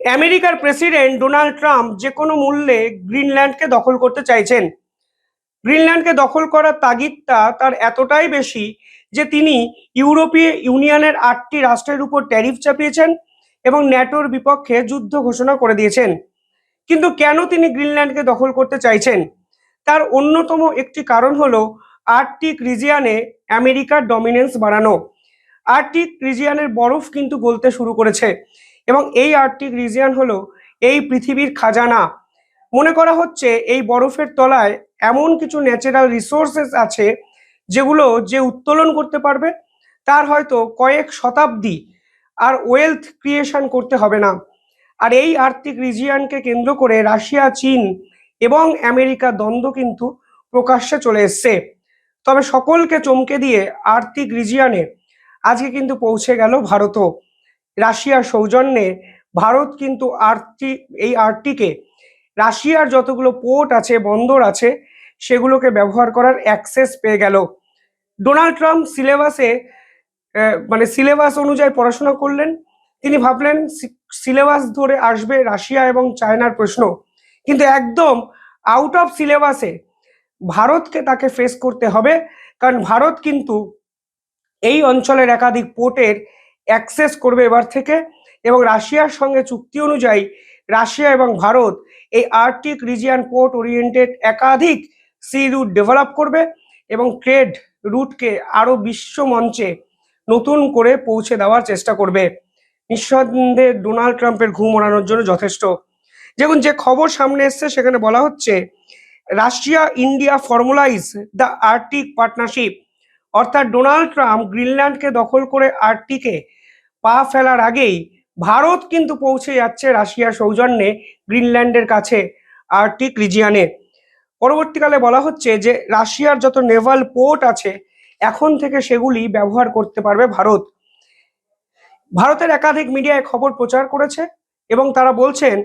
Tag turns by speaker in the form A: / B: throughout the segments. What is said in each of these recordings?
A: আমেরিকার president Donald Trump যে কোনো মূল্যে গ্রিনল্যান্ডকে দখল করতে চাইছেন। গ্রিনল্যান্ডকে দখল করার তাগিদটা তার এতটাই বেশি যে তিনি ইউরোপীয় ইউনিয়নের 8টি রাষ্ট্রের উপর ট্যারিফ চাপিয়েছেন এবং ন্যাটোর বিপক্ষে যুদ্ধ ঘোষণা করে দিয়েছেন। কিন্তু কেন তিনি গ্রিনল্যান্ডকে দখল করতে চাইছেন? তার অন্যতম একটি কারণ হলো আর্কটিক রিজিয়নে আমেরিকার ডমিনেন্স বাড়ানো। আর্কটিক রিজিয়নের বরফ কিন্তু গলতে শুরু করেছে এবং এই আর্কটিক রিজিয়ন হলো এই পৃথিবীর খাজানা। মনে করা হচ্ছে এই বরফের তলায় এমন কিছু ন্যাচারাল রিসোর্সেস আছে যেগুলো যে উত্তোলন করতে পারবে তার হয়তো কয়েক শতাব্দী আর ওয়েলথ ক্রিয়েশন করতে হবে না। আর এই আর্কটিক রিজিয়নকে কেন্দ্র করে রাশিয়া, চীন এবং আমেরিকা দ্বন্দ্ব কিন্তু প্রকাশ্যে চলে এসছে। তবে সকলকে চমকে দিয়ে আর্কটিক রিজিয়নে আজকে কিন্তু পৌঁছে গেল ভারতও। রাশিয়ার সৌজন্যে ভারত কিন্তু আর্কটিকে রাশিয়ার যতগুলো পোর্ট আছে, বন্দর আছে, সেগুলোকে ব্যবহার করার অ্যাক্সেস পেয়ে গেল। ডোনাল্ড ট্রাম্প সিলেবাস অনুযায়ী পড়াশোনা করলেন। তিনি ভাবলেন সিলেবাস ধরে আসবে রাশিয়া এবং চায়নার প্রশ্ন, কিন্তু একদম আউট অফ সিলেবাসে ভারতকে তাকে ফেস করতে হবে। কারণ ভারত কিন্তু এই অঞ্চলের একাধিক পোর্টের অ্যাক্সেস করবে এবার থেকে, এবং রাশিয়ার সঙ্গে চুক্তি অনুযায়ী রাশিয়া এবং ভারত এই আর্কটিক রিজিয়ন পোর্ট ওরিয়েন্টেড একাধিক সি রুট ডেভেলপ করবে এবং ট্রেড রুটকে আরও বিশ্ব মঞ্চে নতুন করে পৌঁছে দেওয়ার চেষ্টা করবে। নিঃসন্দেহে ডোনাল্ড ট্রাম্পের ঘুম ওড়ানোর জন্য যথেষ্ট। যেমন যে খবর সামনে এসছে সেখানে বলা হচ্ছে Russia India ফর্মুলাইজ the Arctic partnership. অর্থাৎ ডোনাল্ড ট্রাম্প গ্রিনল্যান্ডকে দখল করে আর্কটিকে পা ফেলার আগেই ভারত কিন্তু পৌঁছে যাচ্ছে রাশিয়ার সৌজন্যে গ্রিনল্যান্ডের কাছে আর্কটিক রিজিয়নে। পরবর্তীকালে বলা হচ্ছে যে রাশিয়ার যত নেভাল পোর্ট আছে এখন থেকে সেগুলি ব্যবহার করতে পারবে ভারত। ভারতের একাধিক মিডিয়ায় খবর প্রচার করেছে এবং তারা বলছেন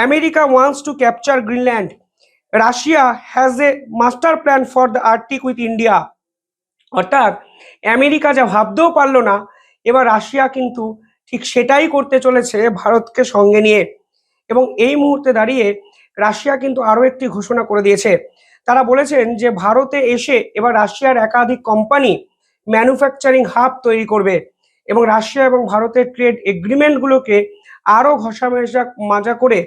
A: America wants to capture Greenland, Russia has a master plan for the Arctic with India. অর্থাৎ আমেরিকা যা ভাবতেও পারলো না, এবার রাশিয়া কিন্তু ঠিক সেটাই করতে চলেছে ভারতকে সঙ্গে নিয়ে। এবং এই মুহূর্তে দাঁড়িয়ে রাশিয়া কিন্তু আরও একটি ঘোষণা করে দিয়েছে। তারা বলেছেন যে ভারতে এসে এবার রাশিয়ার একাধিক কোম্পানি ম্যানুফ্যাকচারিং হাব তৈরি করবে এবং রাশিয়া এবং ভারতের ট্রেড এগ্রিমেন্টগুলোকে আরও মাজা করে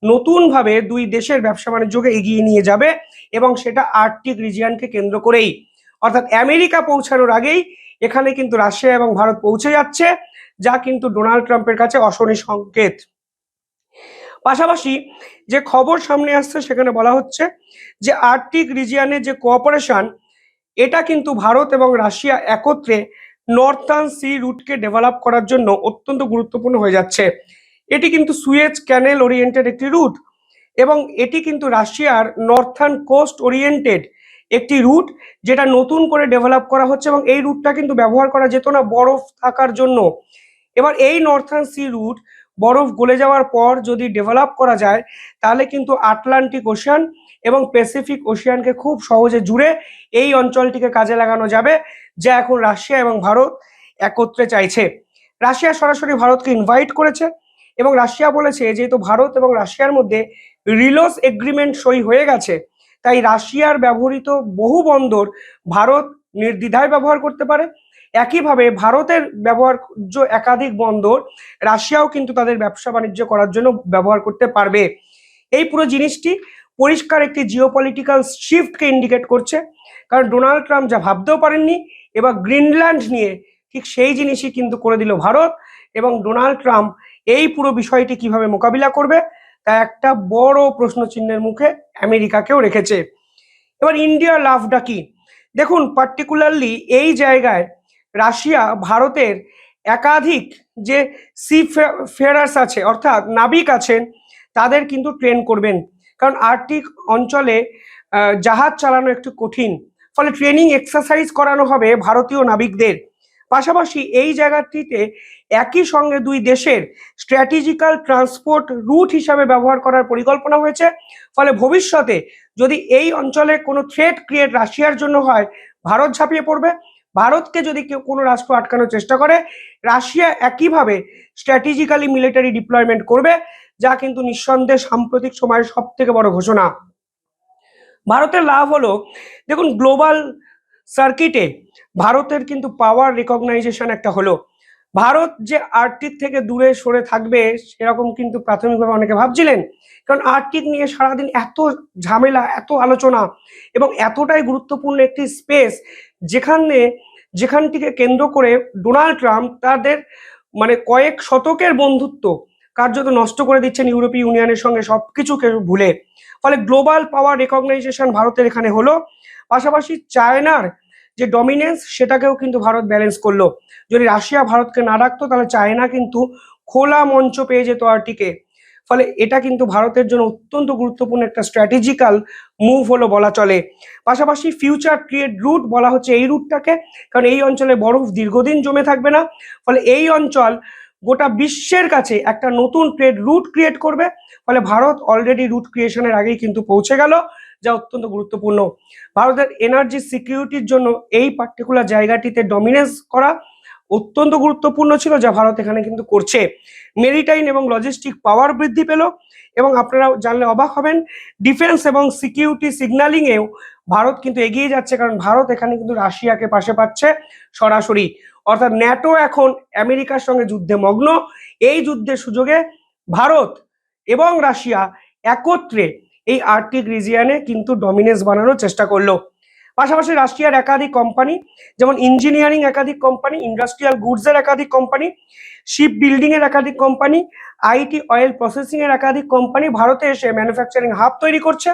A: নতুনভাবে দুই দেশের ব্যবসা বাণিজ্যকে এগিয়ে নিয়ে যাবে, এবং সেটা আর্কটিক রিজিয়নকে কেন্দ্র করেই। অর্থাৎ আমেরিকা পৌঁছানোর আগেই এখানে কিন্তু রাশিয়া এবং ভারত পৌঁছে যাচ্ছে, যা কিন্তু ডোনাল্ড ট্রাম্পের কাছে অশনি সংকেত। পাশাপাশি যে খবর সামনে আসছে সেখানে বলা হচ্ছে যে আর্কটিক রিজিয়নে যে কোঅপারেশন, এটা কিন্তু ভারত এবং রাশিয়া একত্রে নর্থার্ন সি রুটকে ডেভেলপ করার জন্য অত্যন্ত গুরুত্বপূর্ণ হয়ে যাচ্ছে। এটি কিন্তু সুয়েজ ক্যানেল ওরিয়েন্টেড একটি রুট এবং এটি কিন্তু রাশিয়ার নর্থার্ন কোস্ট ওরিয়েন্টেড একটি রুট, যেটা নতুন করে ডেভেলপ করা হচ্ছে এবং এই রুটটা কিন্তু ব্যবহার করা যেত না বরফ থাকার জন্য। এবার এই নর্থার্ন সি রুট বরফ গলে যাওয়ার পর যদি ডেভেলপ করা যায় তাহলে কিন্তু আটলান্টিক ওশিয়ান এবং প্যাসিফিক ওশিয়ানকে খুব সহজে জুড়ে এই অঞ্চলটিকে কাজে লাগানো যাবে, যা এখন রাশিয়া এবং ভারত একত্রে চাইছে। রাশিয়া সরাসরি ভারতকে ইনভাইট করেছে এবং রাশিয়া বলেছে যেহেতু ভারত এবং রাশিয়ার মধ্যে রিলোস এগ্রিমেন্ট সই হয়ে গেছে, তাই রাশিয়ার ব্যবহৃত বহু বন্দর ভারত নির্দ্বিধায় ব্যবহার করতে পারে। একইভাবে ভারতের ব্যবহার্য একাধিক বন্দর রাশিয়াও কিন্তু তাদের ব্যবসা বাণিজ্য করার জন্য ব্যবহার করতে পারবে। এই পুরো জিনিসটি পরিষ্কার একটি জিওপলিটিক্যাল শিফটকে ইন্ডিকেট করছে, কারণ ডোনাল্ড ট্রাম্প যা ভাবতেও পারেননি এবার গ্রিনল্যান্ড নিয়ে ঠিক সেই জিনিসই কিন্তু করে দিল ভারত। এবং ডোনাল্ড ট্রাম্প এই পুরো বিষয়টি কিভাবে মোকাবিলা করবে তা একটা বড় প্রশ্নচিহ্নের মুখে আমেরিকাকেও রেখেছে। এবার ইন্ডিয়ার লাভটা কি? দেখুন, পার্টিকুলারলি এই জায়গায় রাশিয়া ভারতের একাধিক যে সি ফেয়ারার্স আছে অর্থাৎ নাবিক আছেন তাদের কিন্তু ট্রেন করবেন, কারণ আর্কটিক অঞ্চলে জাহাজ চালানো একটু কঠিন, ফলে ট্রেনিং এক্সারসাইজ করানো হবে ভারতীয় নাবিকদের। পাশাপাশি এই জায়গাটিতে একই সঙ্গে দুই দেশের স্ট্র্যাটেজিক্যাল ট্রান্সপোর্ট রুট হিসাবে ব্যবহার করার পরিকল্পনা হয়েছে। ফলে ভবিষ্যতে যদি এই অঞ্চলে কোনো থ্রেট ক্রিয়েট রাশিয়ার জন্য হয়, ভারত ঝাঁপিয়ে পড়বে। ভারতকে যদি কেউ কোনো রাষ্ট্র আটকানোর চেষ্টা করে, রাশিয়া একইভাবে স্ট্র্যাটেজিক্যালি মিলিটারি ডিপ্লয়মেন্ট করবে, যা কিন্তু নিঃসন্দেহে সাম্প্রতিক সময়ের সব থেকে বড় ঘোষণা। ভারতের লাভ হলো, দেখুন গ্লোবাল সার্কিটে ভারতের কিন্তু পাওয়ার রেকগনাইজেশন একটা হলো। ভারত যে আর্কটিক থেকে দূরে সরে থাকবে সেরকম কিন্তু প্রাথমিকভাবে অনেকে ভাবছিলেন, কারণ আর্কটিক নিয়ে সারাদিন এত ঝামেলা, এত আলোচনা এবং এতটাই গুরুত্বপূর্ণ একটি স্পেস, যেখানটিকে কেন্দ্র করে ডোনাল্ড ট্রাম্প তাদের মানে কয়েক শতকের বন্ধুত্ব কার্যত নষ্ট করে দিচ্ছেন ইউরোপীয় ইউনিয়নের সঙ্গে সবকিছুকে ভুলে। ফলে গ্লোবাল পাওয়ার রেকগনাইজেশন ভারতের এখানে হলো, পাশাপাশি চায়নার যে ডমিনেন্স সেটাকেও কিন্তু ভারত ব্যালেন্স করলো। যদি রাশিয়া ভারতকে না রাখতো তাহলে চায়না কিন্তু খোলা মঞ্চ পেয়ে যেত আর্কটিকে। ফলে এটা কিন্তু ভারতের জন্য অত্যন্ত গুরুত্বপূর্ণ একটা স্ট্র্যাটেজিক্যাল মুভ হলো বলা চলে। পাশাপাশি ফিউচার ট্রেড রুট বলা হচ্ছে এই রুটটাকে, কারণ এই অঞ্চলে বরফ দীর্ঘদিন জমে থাকবে না। ফলে এই অঞ্চল গোটা বিশ্বের কাছে একটা নতুন ট্রেড রুট ক্রিয়েট করবে। ফলে ভারত অলরেডি রুট ক্রিয়েশনের আগেই কিন্তু পৌঁছে গেল, যা অত্যন্ত গুরুত্বপূর্ণ। ভারতের এনার্জি সিকিউরিটির জন্য এই পার্টিকুলার জায়গাটিতে ডমিনেন্স করা অত্যন্ত গুরুত্বপূর্ণ ছিল, যা ভারত এখানে কিন্তু করছে। মেরিটাইম এবং লজিস্টিক পাওয়ার বৃদ্ধি পেল, এবং আপনারা জানলে অবাক হবেন, ডিফেন্স এবং সিকিউরিটি সিগন্যালিংয়েও ভারত কিন্তু এগিয়ে যাচ্ছে, কারণ ভারত এখানে কিন্তু রাশিয়াকে পাশে পাচ্ছে সরাসরি। অর্থাৎ ন্যাটো এখন আমেরিকার সঙ্গে যুদ্ধে মগ্ন। এই যুদ্ধের সুযোগে ভারত এবং রাশিয়া একত্রে এই আর্কটিক রিজিয়নে কিন্তু ডমিনেন্স বানানোর চেষ্টা করলো। পাশাপাশি রাশিয়ার একাধিক কোম্পানি, যেমন ইঞ্জিনিয়ারিং একাধিক কোম্পানি, ইন্ডাস্ট্রিয়াল গুডসের একাধিক কোম্পানি, শিপ বিল্ডিং এর একাধিক কোম্পানি, আইটি অয়েল প্রসেসিং এর একাধিক কোম্পানি ভারতে এসে ম্যানুফ্যাকচারিং হাব তৈরি করছে।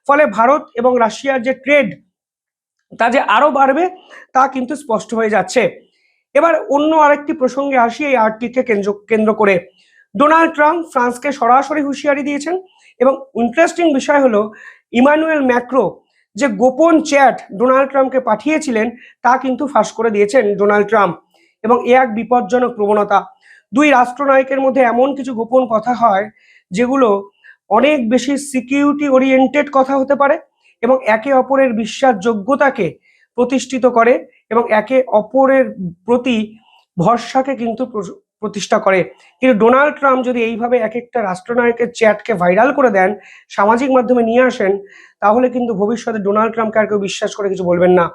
A: ফলে ভারত এবং রাশিয়ার যে ট্রেড তা যে আরো বাড়বে তা কিন্তু স্পষ্ট হয়ে যাচ্ছে। এবার অন্য আরেকটি প্রসঙ্গে আসি, এই আর্কটিককে কেন্দ্র করে ডোনাল্ড ট্রাম্প ফ্রান্সকে সরাসরি হুঁশিয়ারি দিয়েছেন, এবং ইন্টারেস্টিং বিষয় হলো ইমানুয়েল ম্যাক্রো যে গোপন চ্যাট ডোনাল্ড ট্রাম্পকে পাঠিয়েছিলেন তা কিন্তু ফাঁস করে দিয়েছেন ডোনাল্ড ট্রাম্প, এবং এ এক বিপজ্জনক প্রবণতা। দুই রাষ্ট্রনায়কের মধ্যে এমন কিছু গোপন কথা হয় যেগুলো অনেক বেশি সিকিউরিটি ওরিয়েন্টেড কথা হতে পারে, এবং একে অপরের বিশ্বাসযোগ্যতাকে প্রতিষ্ঠিত করে, এবং একে অপরের প্রতি ভরসাকে কিন্তু প্রতিষ্ঠা করে। কিন্তু ডোনাল্ড ট্রাম্প যদি এইভাবে এক একটা রাষ্ট্রনায়কের চ্যাটকে ভাইরাল করে দেন, সামাজিক মাধ্যমে নিয়ে আসেন, তাহলে কিন্তু ভবিষ্যতে ডোনাল্ড ট্রাম্পকে আর কেউ বিশ্বাস করে কিছু বলবেন না।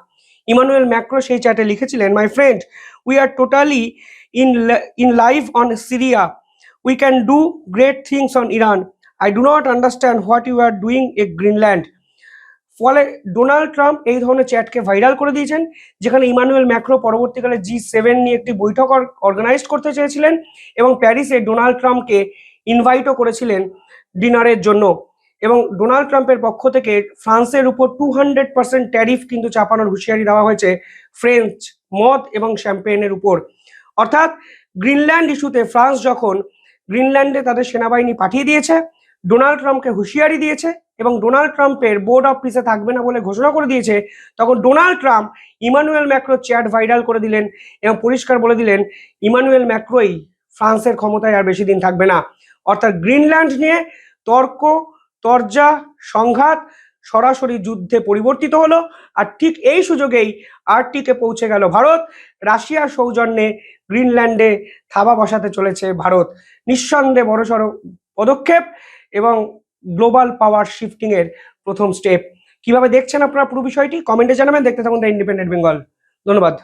A: ইমানুয়েল ম্যাক্রো সেই চ্যাটে লিখেছিলেন, my friend, we are totally in live on Syria, we can do great things on Iran, I do not understand what you are doing a Greenland. ফলে ডোনাল্ড ট্রাম্প এই ধরনের চ্যাটকে ভাইরাল করে দিয়েছেন, যেখানে Emmanuel Macron পরবর্তীকালে G7 নিয়ে একটি বৈঠক অর্গানাইজ করতে চেয়েছিলেন, এবং প্যারিসে ডোনাল্ড ট্রাম্পকে ইনভাইটও করেছিলেন ডিনারের জন্য। এবং ডোনাল্ড ট্রাম্পের পক্ষ থেকে ফ্রান্সের উপর 200% ট্যারিফ কিন্তু চাপানোর হুঁশিয়ারি দেওয়া হয়েছে ফ্রেঞ্চ মদ এবং শ্যাম্পেনের উপর। অর্থাৎ গ্রিনল্যান্ড ইস্যুতে ফ্রান্স যখন গ্রিনল্যান্ডে তাদের সেনাবাহিনী পাঠিয়ে দিয়েছে, ডোনাল্ড ট্রাম্পকে হুঁশিয়ারি দিয়েছে, এবং ডোনাল্ড ট্রাম্পের বোর্ড অফ পিসে থাকবে না বলে ঘোষণা করে দিয়েছে, তখন Donald Trump Emmanuel Macron chat viral করে দিলেন, এবং পরিষ্কার বলে দিলেন ইমানুয়েল ম্যাক্রোই ফ্রান্সের ক্ষমতায় আর বেশি দিন থাকবে না। অর্থাৎ গ্রিনল্যান্ড নিয়ে তর্ক, তরজা, সংঘাত সরাসরি যুদ্ধে পরিবর্তিত হলো। আর ঠিক এই সুযোগেই আর্কটিকে পৌঁছে গেল ভারত। রাশিয়ার সৌজন্যে গ্রিনল্যান্ডে থাবা বসাতে চলেছে ভারত। নিঃসন্দেহে বড়সড় পদক্ষেপ এবং গ্লোবাল পাওয়ার শিফটিং এর প্রথম স্টেপ। কিভাবে দেখছেন আপনারা পুরো বিষয়টি কমেন্টে জানাবেন। দেখতে থাকুন দ্য ইন্ডিপেন্ডেন্ট বেঙ্গল। ধন্যবাদ।